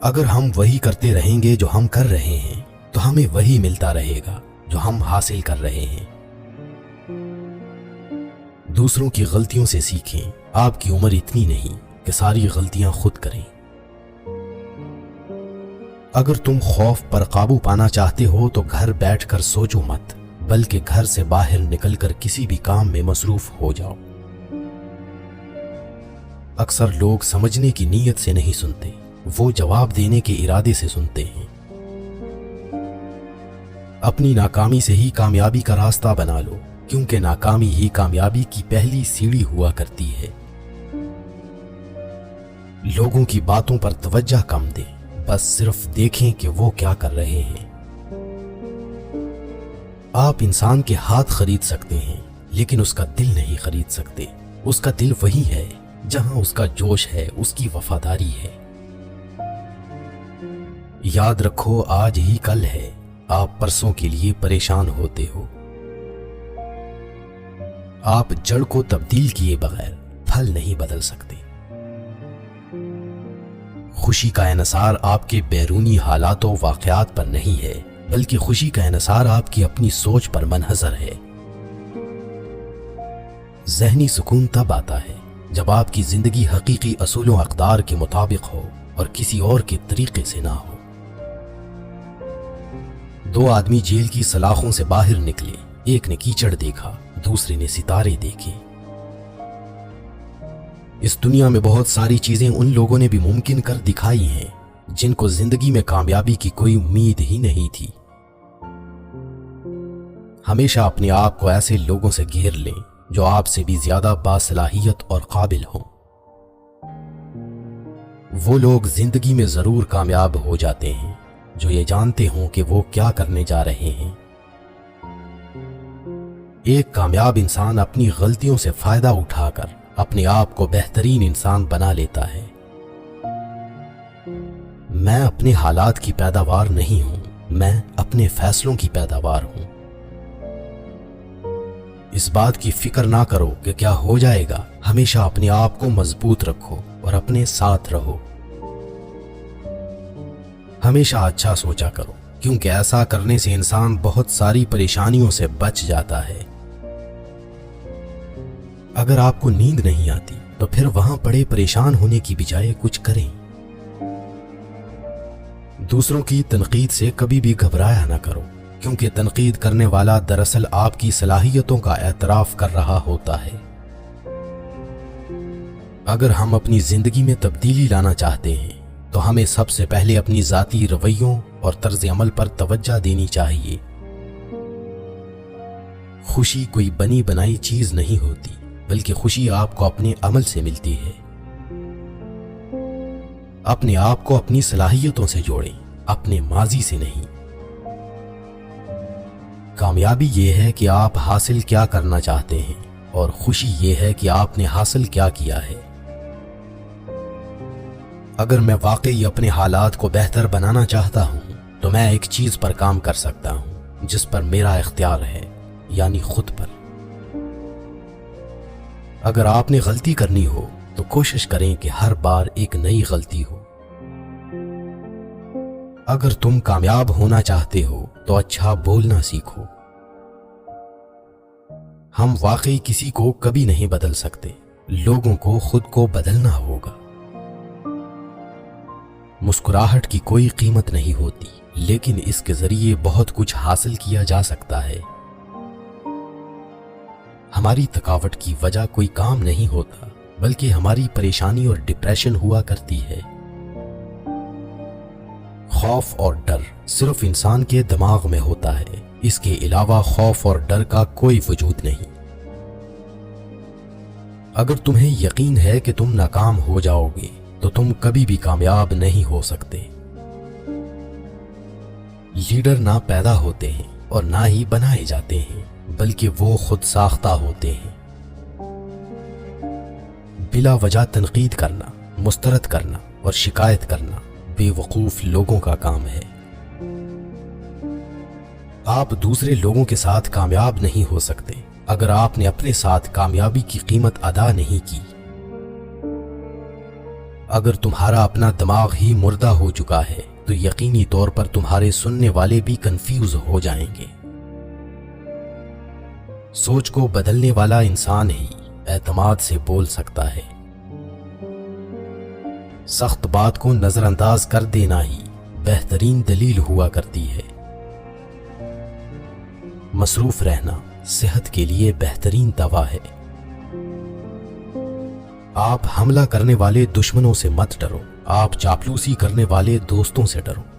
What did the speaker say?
اگر ہم وہی کرتے رہیں گے جو ہم کر رہے ہیں تو ہمیں وہی ملتا رہے گا جو ہم حاصل کر رہے ہیں۔ دوسروں کی غلطیوں سے سیکھیں، آپ کی عمر اتنی نہیں کہ ساری غلطیاں خود کریں۔ اگر تم خوف پر قابو پانا چاہتے ہو تو گھر بیٹھ کر سوچو مت، بلکہ گھر سے باہر نکل کر کسی بھی کام میں مصروف ہو جاؤ۔ اکثر لوگ سمجھنے کی نیت سے نہیں سنتے، وہ جواب دینے کے ارادے سے سنتے ہیں۔ اپنی ناکامی سے ہی کامیابی کا راستہ بنا لو، کیونکہ ناکامی ہی کامیابی کی پہلی سیڑھی ہوا کرتی ہے۔ لوگوں کی باتوں پر توجہ کم دیں، بس صرف دیکھیں کہ وہ کیا کر رہے ہیں۔ آپ انسان کے ہاتھ خرید سکتے ہیں، لیکن اس کا دل نہیں خرید سکتے۔ اس کا دل وہی ہے جہاں اس کا جوش ہے، اس کی وفاداری ہے۔ یاد رکھو، آج ہی کل ہے، آپ پرسوں کے لیے پریشان ہوتے ہو۔ آپ جڑ کو تبدیل کیے بغیر پھل نہیں بدل سکتے۔ خوشی کا انحصار آپ کے بیرونی حالات و واقعات پر نہیں ہے، بلکہ خوشی کا انحصار آپ کی اپنی سوچ پر منحصر ہے۔ ذہنی سکون تب آتا ہے جب آپ کی زندگی حقیقی اصول و اقدار کے مطابق ہو اور کسی اور کے طریقے سے نہ ہو۔ دو آدمی جیل کی سلاخوں سے باہر نکلے، ایک نے کیچڑ دیکھا، دوسرے نے ستارے دیکھے۔ اس دنیا میں بہت ساری چیزیں ان لوگوں نے بھی ممکن کر دکھائی ہیں جن کو زندگی میں کامیابی کی کوئی امید ہی نہیں تھی۔ ہمیشہ اپنے آپ کو ایسے لوگوں سے گھیر لیں جو آپ سے بھی زیادہ باصلاحیت اور قابل ہوں۔ وہ لوگ زندگی میں ضرور کامیاب ہو جاتے ہیں جو یہ جانتے ہوں کہ وہ کیا کرنے جا رہے ہیں۔ ایک کامیاب انسان اپنی غلطیوں سے فائدہ اٹھا کر اپنے آپ کو بہترین انسان بنا لیتا ہے۔ میں اپنے حالات کی پیداوار نہیں ہوں، میں اپنے فیصلوں کی پیداوار ہوں۔ اس بات کی فکر نہ کرو کہ کیا ہو جائے گا، ہمیشہ اپنے آپ کو مضبوط رکھو اور اپنے ساتھ رہو۔ ہمیشہ اچھا سوچا کرو، کیونکہ ایسا کرنے سے انسان بہت ساری پریشانیوں سے بچ جاتا ہے۔ اگر آپ کو نیند نہیں آتی تو پھر وہاں پڑے پریشان ہونے کی بجائے کچھ کریں۔ دوسروں کی تنقید سے کبھی بھی گھبرایا نہ کرو، کیونکہ تنقید کرنے والا دراصل آپ کی صلاحیتوں کا اعتراف کر رہا ہوتا ہے۔ اگر ہم اپنی زندگی میں تبدیلی لانا چاہتے ہیں تو ہمیں سب سے پہلے اپنی ذاتی رویوں اور طرز عمل پر توجہ دینی چاہیے۔ خوشی کوئی بنی بنائی چیز نہیں ہوتی، بلکہ خوشی آپ کو اپنے عمل سے ملتی ہے۔ اپنے آپ کو اپنی صلاحیتوں سے جوڑیں، اپنے ماضی سے نہیں۔ کامیابی یہ ہے کہ آپ حاصل کیا کرنا چاہتے ہیں، اور خوشی یہ ہے کہ آپ نے حاصل کیا کیا ہے۔ اگر میں واقعی اپنے حالات کو بہتر بنانا چاہتا ہوں تو میں ایک چیز پر کام کر سکتا ہوں جس پر میرا اختیار ہے، یعنی خود پر۔ اگر آپ نے غلطی کرنی ہو تو کوشش کریں کہ ہر بار ایک نئی غلطی ہو۔ اگر تم کامیاب ہونا چاہتے ہو تو اچھا بولنا سیکھو۔ ہم واقعی کسی کو کبھی نہیں بدل سکتے، لوگوں کو خود کو بدلنا ہوگا۔ مسکراہٹ کی کوئی قیمت نہیں ہوتی، لیکن اس کے ذریعے بہت کچھ حاصل کیا جا سکتا ہے۔ ہماری تھکاوٹ کی وجہ کوئی کام نہیں ہوتا، بلکہ ہماری پریشانی اور ڈپریشن ہوا کرتی ہے۔ خوف اور ڈر صرف انسان کے دماغ میں ہوتا ہے، اس کے علاوہ خوف اور ڈر کا کوئی وجود نہیں۔ اگر تمہیں یقین ہے کہ تم ناکام ہو جاؤ گے تو تم کبھی بھی کامیاب نہیں ہو سکتے۔ لیڈر نہ پیدا ہوتے ہیں اور نہ ہی بنائے جاتے ہیں، بلکہ وہ خود ساختہ ہوتے ہیں۔ بلا وجہ تنقید کرنا، مسترد کرنا اور شکایت کرنا بے وقوف لوگوں کا کام ہے۔ آپ دوسرے لوگوں کے ساتھ کامیاب نہیں ہو سکتے اگر آپ نے اپنے ساتھ کامیابی کی قیمت ادا نہیں کی۔ اگر تمہارا اپنا دماغ ہی مردہ ہو چکا ہے تو یقینی طور پر تمہارے سننے والے بھی کنفیوز ہو جائیں گے۔ سوچ کو بدلنے والا انسان ہی اعتماد سے بول سکتا ہے۔ سخت بات کو نظر انداز کر دینا ہی بہترین دلیل ہوا کرتی ہے۔ مصروف رہنا صحت کے لیے بہترین دوا ہے۔ آپ حملہ کرنے والے دشمنوں سے مت ڈرو، آپ چاپلوسی کرنے والے دوستوں سے ڈرو۔